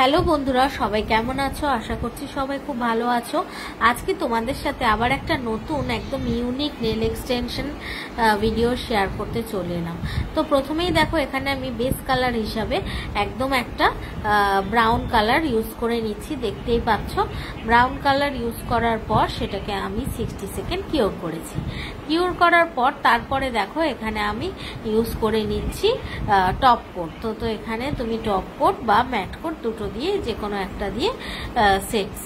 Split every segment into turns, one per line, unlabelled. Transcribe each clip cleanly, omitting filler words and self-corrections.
Hello বন্ধুরা, সবাই কেমন আছো? আশা করছি সবাই খুব ভালো আছো। আজকে তোমাদের সাথে আবার একটা নতুন একদম unique nail extension video share করতে চলে এলাম। তো প্রথমেই দেখো, এখানে আমি বেস কালার হিসাবে একদম একটা ব্রাউন কালার ইউজ করে নিচ্ছি। দেখতেই পাচ্ছ, ব্রাউন কালার ইউজ করার পর সেটাকে আমি 60 সেকেন্ড কিওর করেছি। কিওর করার পর তারপরে দেখো, এখানে আমি ইউজ করে নিচ্ছি টপ কোট। তো এখানে তুমি টপ কোট বা ম্যাট কোট দুটো দিয়ে যে কোনো একটা দিয়ে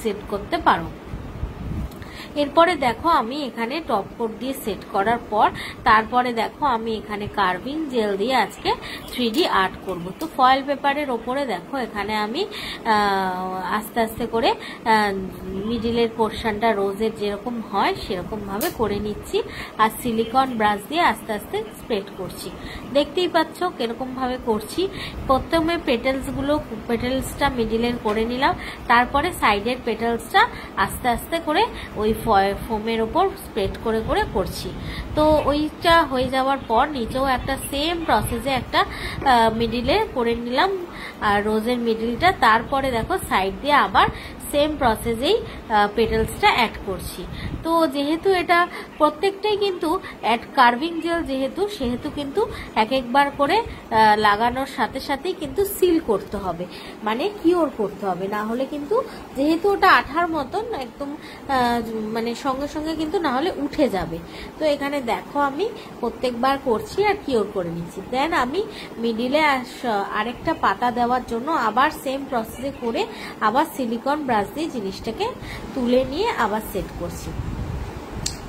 সেট করতে পারো। এরপরে দেখো, আমি এখানে টপ কোট দিয়ে সেট করার পর তারপরে দেখো আমি এখানে কার্ভিং জেল দিয়ে আজকে 3D আর্ট করব। তো ফয়েল পেপারের ওপরে দেখো, এখানে আমি আস্তে আস্তে করে মিডিলের পোর্শনটা রোজের যেরকম হয় সেরকম ভাবে করে নিচ্ছি, আর সিলিকন ব্রাশ দিয়ে আস্তে আস্তে স্প্রেড করছি। দেখতেই পাচ্ছ কিরকম ভাবে করছি। প্রথমে পেটেলসটা মিডিলের করে নিলাম, তারপরে সাইডের পেটেলসটা আস্তে আস্তে করে ওই ফোমের ওপর স্প্রেড করে করে করছি। তো ওইটা হয়ে যাওয়ার পর নিচেও একটা সেম প্রসেসে একটা মিডিলে করে নিলাম আর রোজের মিডিলটা। তারপরে দেখো সাইড দিয়ে আবার সেম প্রসেসেই পেটেলসটা অ্যাড করছি। তো যেহেতু এটা প্রত্যেকটাই কিন্তু কার্ভিং জেল সেহেতু কিন্তু এক একবার করে লাগানোর সাথে সাথেই কিন্তু সিল করতে হবে, মানে কিওর করতে হবে, না হলে কিন্তু যেহেতু ওটা আঠার মতন একদম মানে সঙ্গে সঙ্গে কিন্তু না হলে উঠে যাবে। তো এখানে দেখো আমি প্রত্যেকবার করছি আর কিওর করে নিচ্ছি। দেন আমি মিডিলে আরেকটা পাতা দেওয়ার জন্য আবার সেম প্রসেসে করে আবার সিলিকন ব্রাশ দিয়ে জিনিসটাকে তুলে নিয়ে আবার সেট করছি।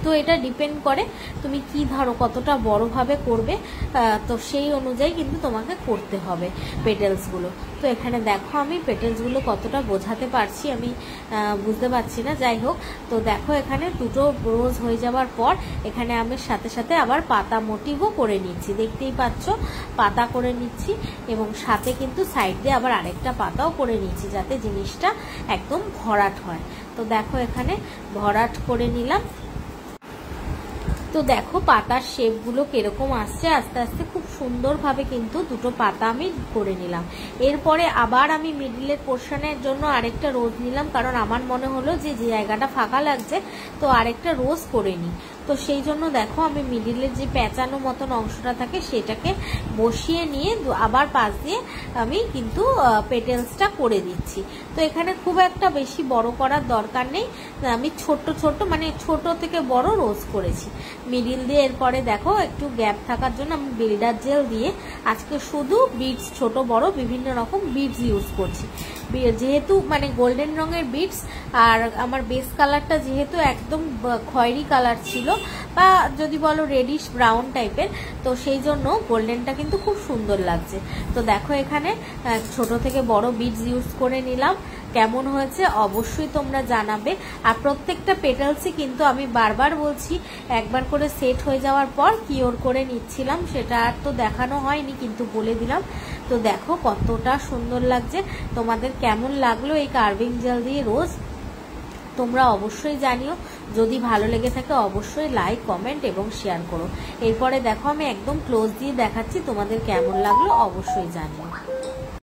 তো এটা ডিপেন্ড করে তুমি কি ধরো কতটা বড়ভাবে করবে, তো সেই অনুযায়ী কিন্তু তোমাকে করতে হবে পেটেলসগুলো। তো এখানে দেখো আমি পেটেলসগুলো কতটা বোঝাতে পারছি আমি বুঝতে পারছি না, যাই হোক। তো দেখো এখানে দুটো রোজ হয়ে যাওয়ার পর এখানে আমি সাথে সাথে আবার পাতা মোটিভও করে নিচ্ছি। দেখতেই পাচ্ছ পাতা করে নিচ্ছি, এবং সাথে কিন্তু সাইড দিয়ে আবার আরেকটা পাতাও করে নিচ্ছি যাতে জিনিসটা একদম ভরাট হয়। তো দেখো এখানে ভরাট করে নিলাম। তো দেখো পাতার শেপগুলো কিরকম আসছে, আস্তে আস্তে খুব সুন্দরভাবে কিন্তু দুটো পাতা আমি করে নিলাম। এরপরে আবার আমি মিডিলের পোর্শনের জন্য আরেকটা রোজ নিলাম, কারণ আমার মনে হলো যে জায়গাটা ফাঁকা লাগছে, তো আরেকটা রোজ করে নিই। তো সেই জন্য দেখো আমি মিডিলের যে পেঁচানো মতন অংশটা থাকে সেটাকে বসিয়ে নিয়ে আবার পাশ দিয়ে আমি কিন্তু পেটেলসটা করে দিচ্ছি। তো এখানে খুব একটা বেশি বড় করার দরকার নেই, আমি ছোট ছোট মানে ছোট থেকে বড় রোজ করেছি মিডিল দিয়ে। এরপরে দেখো একটু গ্যাপ থাকার জন্য আমি বিল্ডার জেল দিয়ে আজকে শুধু বিডস ছোট বড় বিভিন্ন রকম বিডস ইউজ করছি। যেহেতু মানে গোল্ডেন রঙের বিডস, আর আমার বেস কালারটা যেহেতু একদম খয়েরি কালার ছিল বা যদি বলো রেডিশ ব্রাউন টাইপের, তো সেই জন্য গোল্ডেনটা কিন্তু খুব সুন্দর লাগছে। তো দেখো এখানে ছোট থেকে বড় বিডস ইউজ করে নিলাম। কেমন হয়েছে অবশ্যই তোমরা জানাবে। আর প্রত্যেকটা পেটালসই কিন্তু আমি বারবার বলছি একবার করে সেট হয়ে যাওয়ার পর কিওর করে নিচ্ছিলাম, সেটা আর তো দেখানো হয়নি কিন্তু বলে দিলাম। তো দেখো কতটা সুন্দর লাগছে। তোমাদের কেমন লাগলো এই কার্ভিং জেল দিয়ে রোজ তোমরা অবশ্যই জানিও। যদি ভালো লেগে থাকে অবশ্যই লাইক কমেন্ট এবং শেয়ার করো। এরপরে দেখো আমি একদম ক্লোজ দিয়ে দেখাচ্ছি, তোমাদের কেমন লাগলো অবশ্যই জানিও।